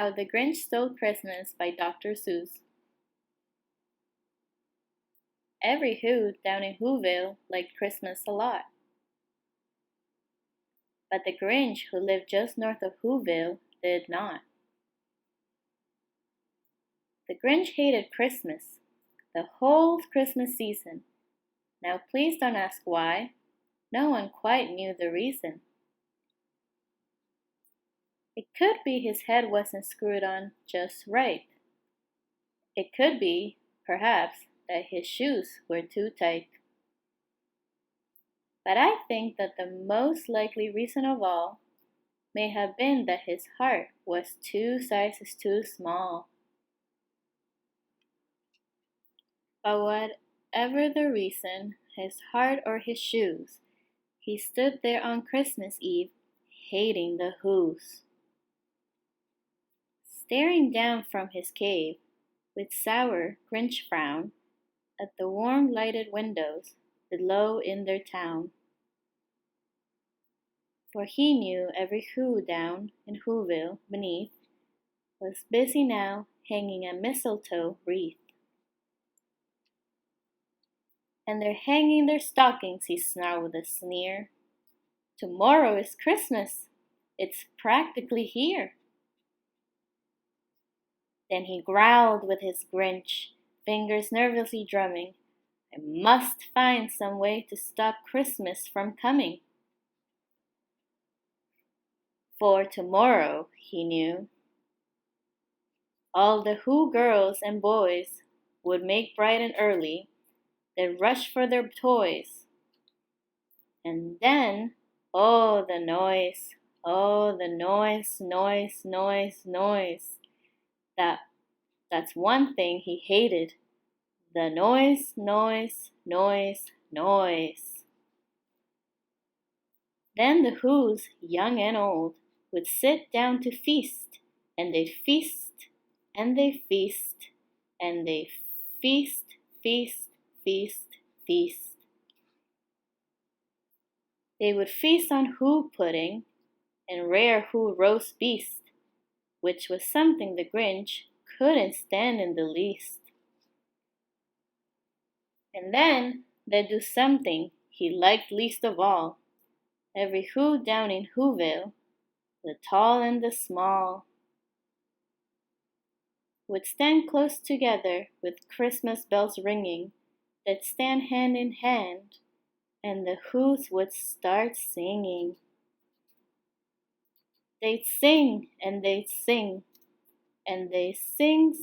How the Grinch Stole Christmas by Dr. Seuss. Every Who down in Whoville liked Christmas a lot. But the Grinch who lived just north of Whoville did not. The Grinch hated Christmas, the whole Christmas season. Now please don't ask why. No one quite knew the reason. It could be his head wasn't screwed on just right. It could be, perhaps, that his shoes were too tight. But I think that the most likely reason of all may have been that his heart was 2 sizes too small. But whatever the reason, his heart or his shoes, he stood there on Christmas Eve, hating the Whos. Staring down from his cave, with sour Grinch frown, at the warm lighted windows below in their town. For he knew every Who down in Whoville beneath was busy now hanging a mistletoe wreath. And they're hanging their stockings, he snarled with a sneer. Tomorrow is Christmas. It's practically here. Then he growled with his Grinch, fingers nervously drumming. I must find some way to stop Christmas from coming. For tomorrow, he knew, all the Who girls and boys would make bright and early. They'd rush for their toys. And then, oh the noise, noise. That's one thing he hated. The noise. Then the Whos, young and old, would sit down to feast, and they'd feast, and they'd feast, and they'd feast. They would feast on Who pudding and rare Who roast beast, which was something the Grinch couldn't stand in the least. And then they'd do something he liked least of all. Every Who down in Whoville, the tall and the small, would stand close together with Christmas bells ringing. They'd stand hand in hand, and the Whos would start singing. They'd sing, and they'd sing, and they'd sing.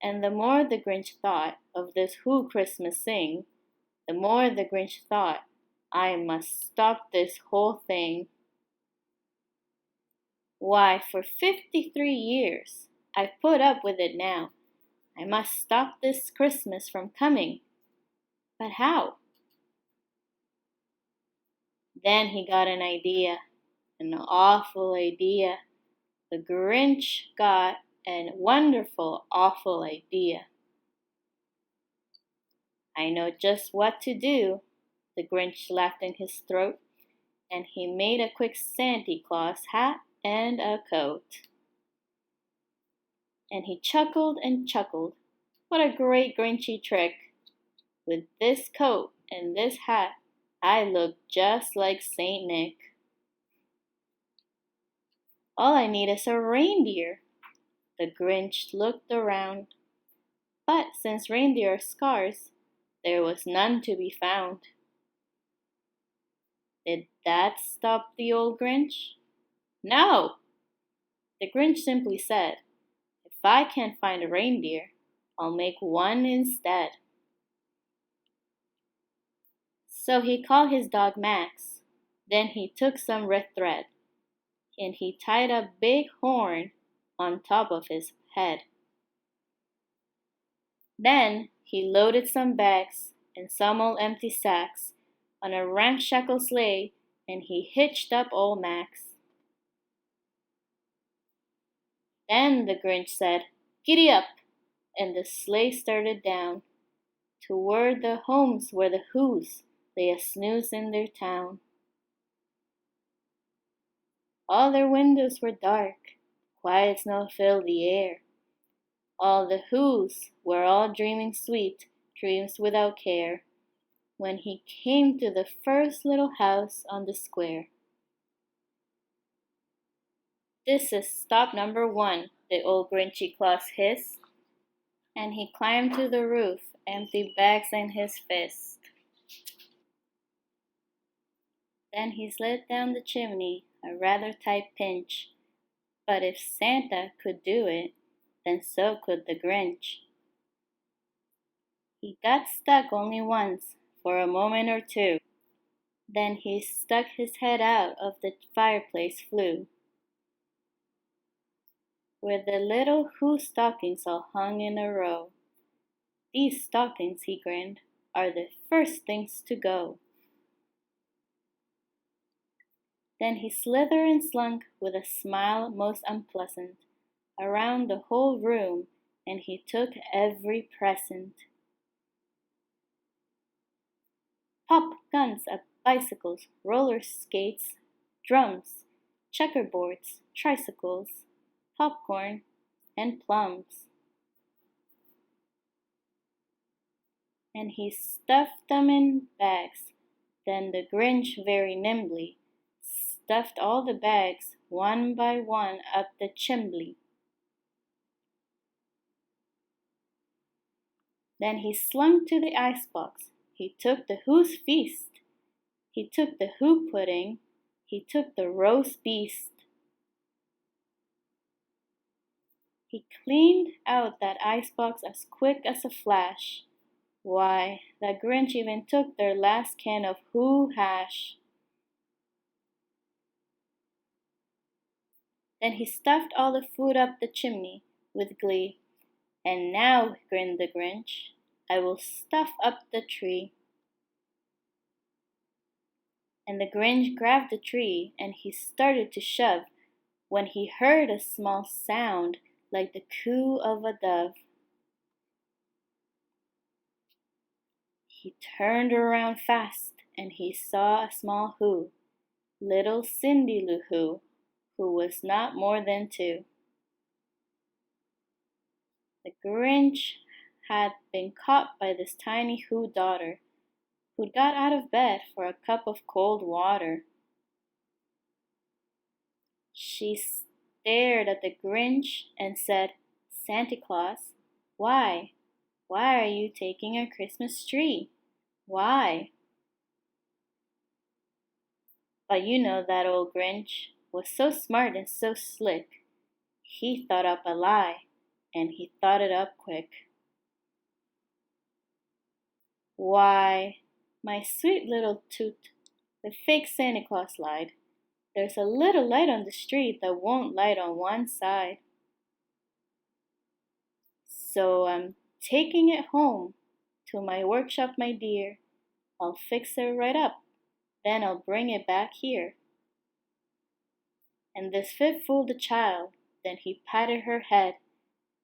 And the more the Grinch thought of this Who Christmas sing, the more the Grinch thought, I must stop this whole thing. Why, for 53 years, I've put up with it now. I must stop this Christmas from coming. But how? Then he got an idea, an awful idea. The Grinch got a wonderful, awful idea. I know just what to do, the Grinch laughed in his throat, and he made a quick Santa Claus hat and a coat. And he chuckled and chuckled. What a great Grinchy trick! With this coat and this hat, I look just like Saint Nick. All I need is a reindeer. The Grinch looked around. But since reindeer are scarce, there was none to be found. Did that stop the old Grinch? No! The Grinch simply said, if I can't find a reindeer, I'll make one instead. So he called his dog Max. Then he took some red thread, and he tied a big horn on top of his head. Then he loaded some bags and some old empty sacks on a ramshackle sleigh, and he hitched up old Max. Then the Grinch said, Giddy up, and the sleigh started down toward the homes where the Whos lay a snooze in their town. All their windows were dark, quiet snow filled the air. All the Who's were all dreaming sweet dreams without care, when he came to the first little house on the square. "This is stop number 1," the old Grinchy Claus hissed, and he climbed to the roof, empty bags in his fist. Then he slid down the chimney, a rather tight pinch, but if Santa could do it, then so could the Grinch. He got stuck only once, for a moment or two. Then he stuck his head out of the fireplace flue, where the little Who stockings all hung in a row. "These stockings," he grinned, "are the first things to go." Then he slithered and slunk, with a smile most unpleasant, around the whole room, and he took every present. Pop guns at bicycles, roller skates, drums, checkerboards, tricycles, popcorn, and plums. And he stuffed them in bags. Then the Grinch very nimbly stuffed all the bags one by one up the chimbley. Then he slunk to the icebox. He took the Who's feast. He took the Who pudding. He took the roast beast. He cleaned out that icebox as quick as a flash. Why, the Grinch even took their last can of Who hash. Then he stuffed all the food up the chimney with glee. "And now," grinned the Grinch, "I will stuff up the tree." And the Grinch grabbed the tree, and he started to shove, when he heard a small sound like the coo of a dove. He turned around fast, and he saw a small Who, little Cindy Lou who was not more than 2. The Grinch had been caught by this tiny Who daughter, who'd got out of bed for a cup of cold water. She stared at the Grinch and said, "Santa Claus, why? Why are you taking our Christmas tree? Why?" But you know that old Grinch was so smart and so slick. He thought up a lie, and he thought it up quick. "Why, my sweet little Toot," the fake Santa Claus lied, "there's a little light on the street that won't light on one side. So I'm taking it home to my workshop, my dear. I'll fix it right up, then I'll bring it back here." And this fit fooled the child. Then he patted her head,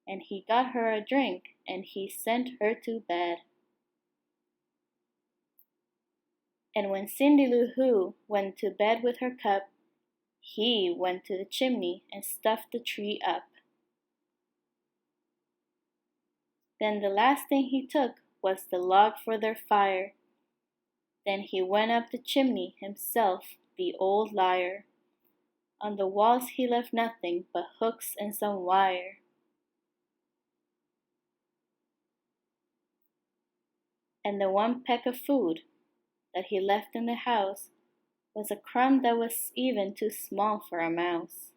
and he got her a drink, and he sent her to bed. And when Cindy Lou Who went to bed with her cup, he went to the chimney and stuffed the tree up. Then the last thing he took was the log for their fire. Then he went up the chimney himself, the old liar. On the walls he left nothing but hooks and some wire. And the one peck of food that he left in the house was a crumb that was even too small for a mouse.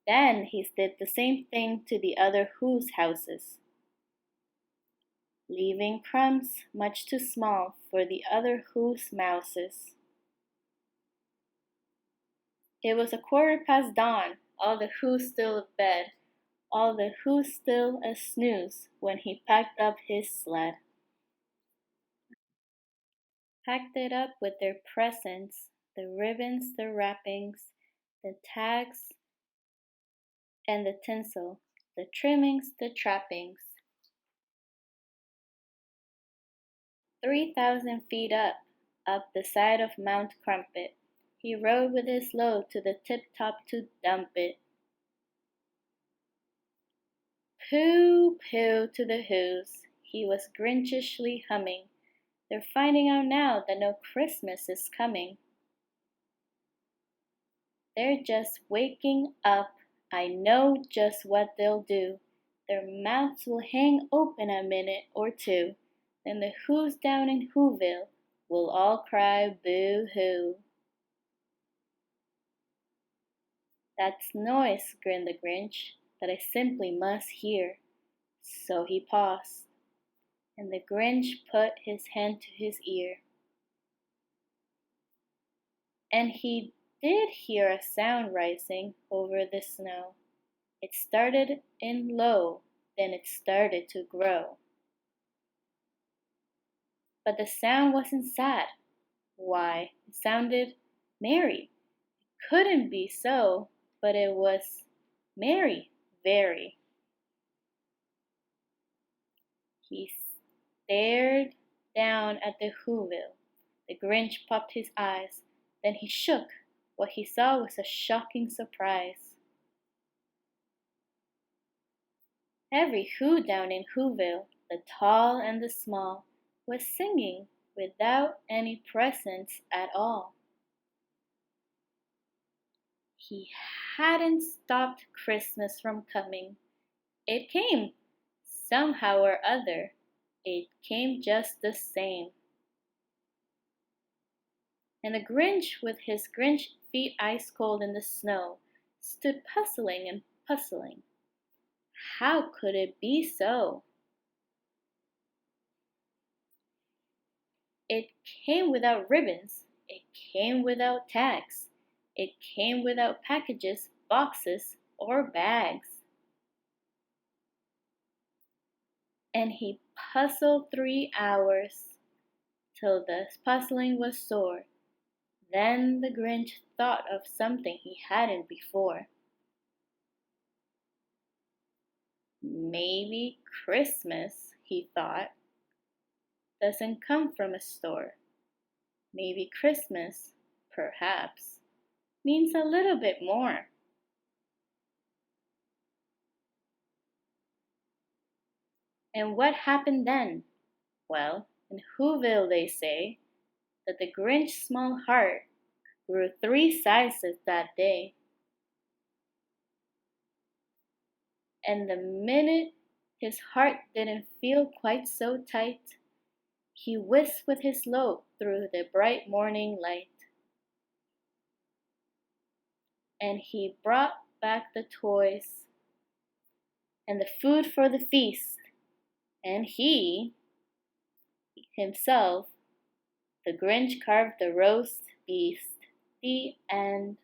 Then he did the same thing to the other Who's houses, leaving crumbs much too small for the other Who's mouses. It was 1/4 past dawn, all the Who's still abed, all the Who's still a snooze, when he packed up his sled. Packed it up with their presents, the ribbons, the wrappings, the tags, and the tinsel, the trimmings, the trappings. 3,000 feet up the side of Mount Crumpet, He rode with his load to the tip-top to dump it. Pooh, pooh to the whoos, he was grinchishly humming. They're finding out now that no Christmas is coming. They're just waking up, I know just what they'll do. Their mouths will hang open a minute or two. Then the whoos down in Whoville will all cry boo-hoo. That's noise, grinned the Grinch, that I simply must hear. So he paused, and the Grinch put his hand to his ear. And he did hear a sound rising over the snow. It started in low, then it started to grow. But the sound wasn't sad. Why, it sounded merry. It couldn't be so, but it was merry, very. He stared down at the Whoville. The Grinch popped his eyes. Then he shook. What he saw was a shocking surprise. Every Who down in Whoville, the tall and the small, was singing without any presents at all. He hadn't stopped Christmas from coming. It came, somehow or other. It came just the same. And the Grinch, with his Grinch feet ice cold in the snow, stood puzzling and puzzling. How could it be so? It came without ribbons. It came without tags. It came without packages, boxes, or bags. And he puzzled 3 hours, till the puzzling was sore. Then the Grinch thought of something he hadn't before. Maybe Christmas, he thought, doesn't come from a store. Maybe Christmas, perhaps, means a little bit more. And what happened then? Well, in Whoville they say that the Grinch's small heart grew 3 sizes that day. And the minute his heart didn't feel quite so tight, he whisked with his load through the bright morning light. And he brought back the toys and the food for the feast, and he, himself, the Grinch carved the roast beast. The end.